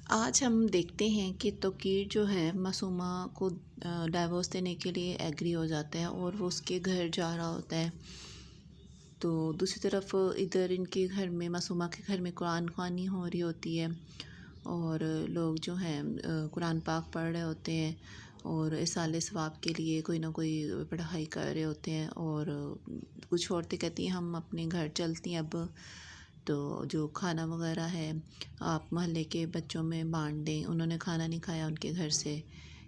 آج ہم دیکھتے ہیں کہ توقیر جو ہے معصومہ کو ڈائیورس دینے کے لیے ایگری ہو جاتا ہے اور وہ اس کے گھر جا رہا ہوتا ہے۔ تو دوسری طرف ادھر ان کے گھر میں معصومہ کے گھر میں قرآن خوانی ہو رہی ہوتی ہے اور لوگ جو ہیں قرآن پاک پڑھ رہے ہوتے ہیں اور اصالِ ثواب کے لیے کوئی نہ کوئی پڑھائی کر رہے ہوتے ہیں، اور کچھ عورتیں کہتی ہیں ہم اپنے گھر چلتی ہیں اب، تو جو کھانا وغیرہ ہے آپ محلے کے بچوں میں بانٹ دیں۔ انہوں نے کھانا نہیں کھایا ان کے گھر سے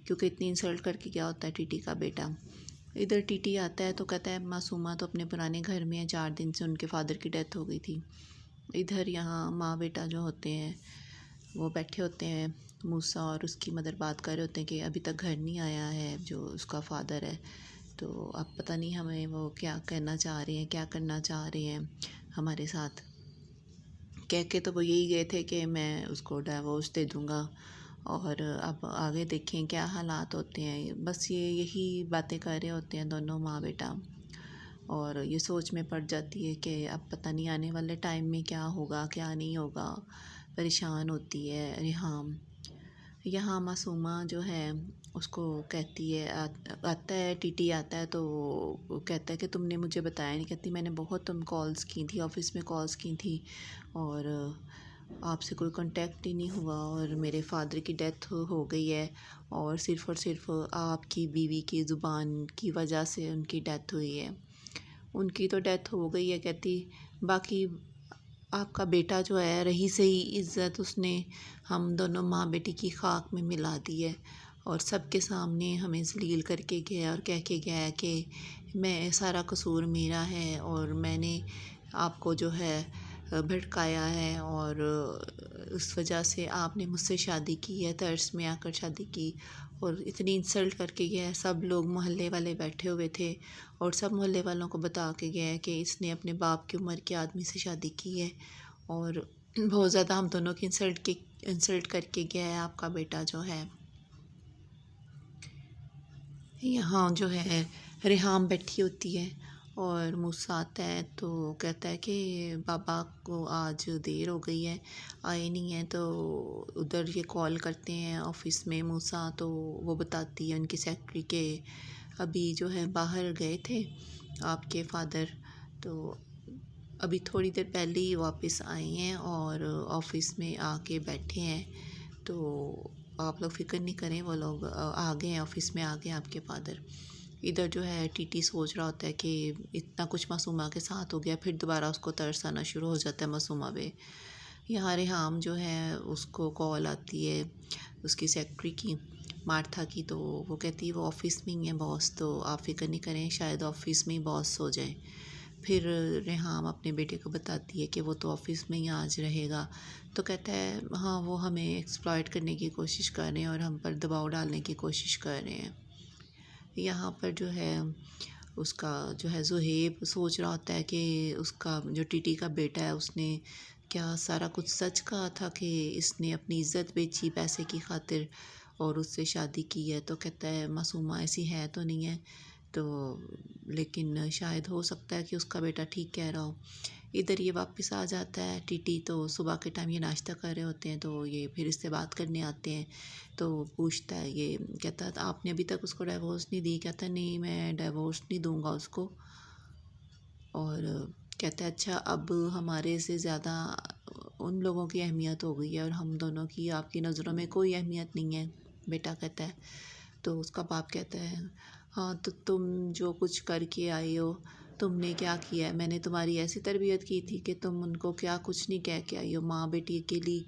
کیونکہ اتنی انسلٹ کر کے کیا ہوتا ہے ٹی ٹی کا بیٹا۔ ادھر ٹی ٹی آتا ہے تو کہتا ہے معصومہ تو اپنے پرانے گھر میں ہے، 4 دن سے ان کے فادر کی ڈیتھ ہو گئی تھی۔ ادھر یہاں ماں بیٹا جو ہوتے ہیں وہ بیٹھے ہوتے ہیں، موسیٰ اور اس کی مدر بات کر رہے ہوتے ہیں کہ ابھی تک گھر نہیں آیا ہے جو اس کا فادر ہے، تو اب پتہ نہیں ہمیں وہ کیا کہنا چاہ رہے ہیں، کیا کرنا چاہ رہے ہیں ہمارے ساتھ۔ کہہ کے تو وہ یہی گئے تھے کہ میں اس کو ڈائیورس دے دوں گا، اور اب آگے دیکھیں کیا حالات ہوتے ہیں۔ بس یہی باتیں کر رہے ہوتے ہیں دونوں ماں بیٹا، اور یہ سوچ میں پڑ جاتی ہے کہ اب پتہ نہیں آنے والے ٹائم میں کیا ہوگا کیا نہیں ہوگا۔ پریشان ہوتی ہے ریحام۔ یہاں معصومہ جو ہے اس کو کہتی ہے، آتا ہے ٹی ٹی آتا ہے تو وہ کہتا ہے کہ تم نے مجھے بتایا نہیں۔ کہتی میں نے بہت کالز کی تھی، آفس میں کالز کی تھی اور آپ سے کوئی کانٹیکٹ ہی نہیں ہوا، اور میرے فادر کی ڈیتھ ہو گئی ہے اور صرف آپ کی بیوی کی زبان کی وجہ سے ان کی ڈیتھ ہوئی ہے۔ ان کی تو ڈیتھ ہو گئی ہے، کہتی باقی آپ کا بیٹا جو ہے رہی سہی عزت اس نے ہم دونوں ماں بیٹی کی خاک میں ملا دی ہے، اور سب کے سامنے ہمیں ذلیل کر کے گیا اور کہہ کے گیا ہے کہ میں سارا قصور میرا ہے اور میں نے آپ کو جو ہے بھٹکایا ہے، اور اس وجہ سے آپ نے مجھ سے شادی کی ہے، ترس میں آ کر شادی کی، اور اتنی انسلٹ کر کے گیا ہے۔ سب لوگ محلے والے بیٹھے ہوئے تھے اور سب محلے والوں کو بتا کے گیا ہے کہ اس نے اپنے باپ کی عمر کے آدمی سے شادی کی ہے، اور بہت زیادہ ہم دونوں کی انسلٹ کر کے گیا ہے آپ کا بیٹا جو ہے۔ یہاں جو ہے ریحام بیٹھی ہوتی ہے اور موسیٰ آتا ہے تو کہتا ہے کہ بابا کو آج دیر ہو گئی ہے، آئے نہیں ہیں، تو ادھر یہ کال کرتے ہیں آفس میں موسیٰ، تو وہ بتاتی ہے ان کی سیکرٹری کہ ابھی جو ہے باہر گئے تھے آپ کے فادر، تو ابھی تھوڑی دیر پہلے ہی واپس آئے ہیں اور آفس میں آ کے بیٹھے ہیں، تو آپ لوگ فکر نہیں کریں، وہ لوگ آ گئے ہیں، آفس میں آ گئے ہیں آپ کے فادر۔ ادھر جو ہے ٹی ٹی سوچ رہا ہوتا ہے کہ اتنا کچھ معصومہ کے ساتھ ہو گیا، پھر دوبارہ اس کو ترس آنا شروع ہو جاتا ہے معصومہ پہ۔ یہاں ریحام جو ہے اس کو کال آتی ہے اس کی سیکرٹری کی، مارتھا کی، تو وہ کہتی ہے وہ آفس میں ہی ہیں باس، تو آپ فکر نہیں کریں، شاید آفس میں ہی باس ہو جائیں۔ پھر ریحام اپنے بیٹے کو بتاتی ہے کہ وہ تو آفس میں ہی آج رہے گا، تو کہتا ہے ہاں وہ ہمیں ایکسپلائٹ کرنے کی کوشش کر رہے ہیں اور ہم پر دباؤ ڈالنے کی کوشش کر رہے ہیں۔ یہاں پر جو ہے اس کا جو ہے زہیب سوچ رہا ہوتا ہے کہ اس کا جو ٹی ٹی کا بیٹا ہے اس نے کیا سارا کچھ سچ کہا تھا کہ اس نے اپنی عزت بیچی پیسے کی خاطر اور اس سے شادی کی ہے، تو کہتا ہے معصومہ ایسی ہے تو نہیں ہے، تو لیکن شاید ہو سکتا ہے کہ اس کا بیٹا ٹھیک کہہ رہا ہو۔ ادھر یہ واپس آ جاتا ہے ٹی ٹی، تو صبح کے ٹائم یہ ناشتہ کر رہے ہوتے ہیں، تو یہ پھر اس سے بات کرنے آتے ہیں، تو پوچھتا ہے، یہ کہتا ہے آپ نے ابھی تک اس کو ڈائیورس نہیں دی؟ کہتا ہے نہیں میں ڈائیورس نہیں دوں گا اس کو، اور کہتا ہے اچھا اب ہمارے سے زیادہ ان لوگوں کی اہمیت ہو گئی ہے اور ہم دونوں کی آپ کی نظروں میں کوئی اہمیت نہیں ہے، بیٹا کہتا ہے۔ تو اس کا باپ کہتا ہے ہاں تو تم جو کچھ کر کے آئے ہو تم نے کیا کیا ہے، میں نے تمہاری ایسی تربیت کی تھی کہ تم ان کو کیا کچھ نہیں کہہ کے آئی ہو، ماں بیٹی اکیلی،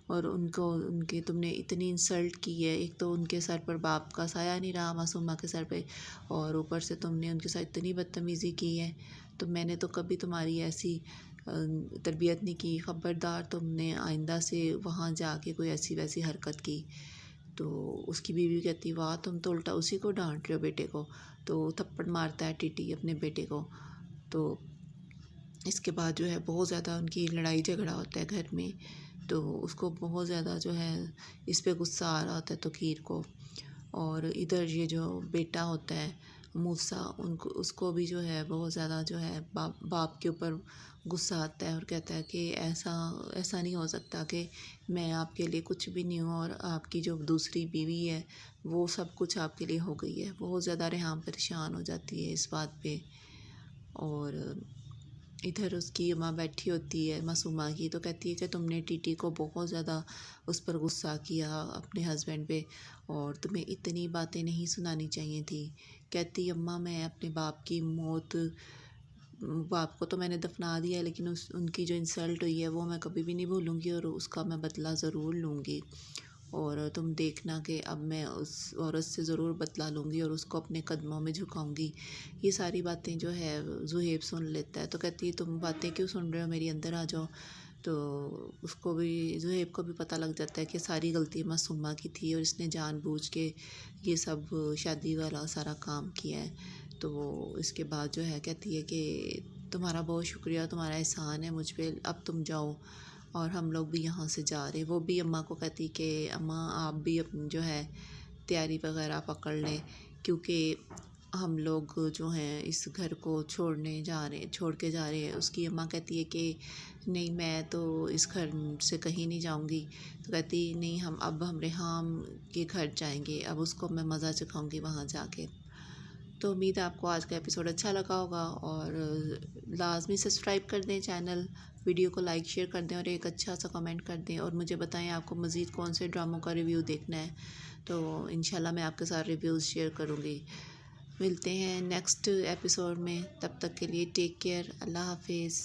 اور ان کے تم نے اتنی انسلٹ کی ہے، ایک تو ان کے سر پر باپ کا سایہ نہیں رہا معصومہ کے سر پہ، اور اوپر سے تم نے ان کے ساتھ اتنی بدتمیزی کی ہے، تو میں نے تو کبھی تمہاری ایسی تربیت نہیں کی، خبردار تم نے آئندہ سے وہاں جا کے کوئی ایسی ویسی حرکت کی۔ تو اس کی بیوی کہتی واہ تم تو الٹا اسی کو ڈانٹ رہے ہو بیٹے کو، تو تھپڑ مارتا ہے ٹی ٹی اپنے بیٹے کو۔ تو اس کے بعد جو ہے بہت زیادہ ان کی لڑائی جھگڑا ہوتا ہے گھر میں، تو اس کو بہت زیادہ جو ہے اس پہ غصہ آ رہا ہوتا ہے توقیر کو، اور ادھر یہ جو بیٹا ہوتا ہے موسیٰ اس کو بھی جو ہے بہت زیادہ جو ہے باپ کے اوپر غصہ آتا ہے اور کہتا ہے کہ ایسا نہیں ہو سکتا کہ میں آپ کے لیے کچھ بھی نہیں ہوں اور آپ کی جو دوسری بیوی ہے وہ سب کچھ آپ کے لیے ہو گئی ہے۔ بہت زیادہ ریحام پریشان ہو جاتی ہے اس بات پہ، اور ادھر اس کی ماں بیٹھی ہوتی ہے معصومہ کی، تو کہتی ہے کہ تم نے ٹی کو بہت زیادہ اس پر غصہ کیا اپنے ہسبینڈ پہ، اور تمہیں اتنی باتیں نہیں سنانی چاہیے تھی۔ کہتی اماں میں اپنے باپ کو تو میں نے دفنا دیا ہے، لیکن ان کی جو انسلٹ ہوئی ہے وہ میں کبھی بھی نہیں بھولوں گی اور اس کا میں بدلہ ضرور لوں گی، اور تم دیکھنا کہ اب میں اس عورت سے ضرور بدلہ لوں گی اور اس کو اپنے قدموں میں جھکاؤں گی۔ یہ ساری باتیں جو ہے زہیب سن لیتا ہے، تو کہتی ہے تم باتیں کیوں سن رہے ہو، میری اندر آ جاؤ۔ تو اس کو بھی، زہیب کو بھی پتہ لگ جاتا ہے کہ ساری غلطی معصومہ کی تھی اور اس نے جان بوجھ کے یہ سب شادی والا سارا کام کیا ہے۔ تو اس کے بعد جو ہے کہتی ہے کہ تمہارا بہت شکریہ، تمہارا احسان ہے مجھ پہ، اب تم جاؤ اور ہم لوگ بھی یہاں سے جا رہے۔ وہ بھی اماں کو کہتی کہ اماں آپ بھی جو ہے تیاری وغیرہ پکڑ لیں، کیونکہ ہم لوگ جو ہیں اس گھر کو چھوڑ کے جا رہے ہیں۔ اس کی اماں کہتی ہے کہ نہیں میں تو اس گھر سے کہیں نہیں جاؤں گی، تو کہتی نہیں اب ہم ریحام کے گھر جائیں گے، اب اس کو میں مزہ چکھاؤں گی وہاں جا کے۔ تو امید ہے آپ کو آج کا ایپیسوڈ اچھا لگا ہوگا، اور لازمی سبسکرائب کر دیں چینل، ویڈیو کو لائک شیئر کر دیں اور ایک اچھا سا کمنٹ کر دیں، اور مجھے بتائیں آپ کو مزید کون سے ڈراموں کا ریویو دیکھنا ہے، تو انشاءاللہ میں آپ کے ساتھ ریویوز شیئر کروں گی۔ ملتے ہیں نیکسٹ ایپیسوڈ میں، تب تک کے لیے ٹیک کیئر، اللہ حافظ۔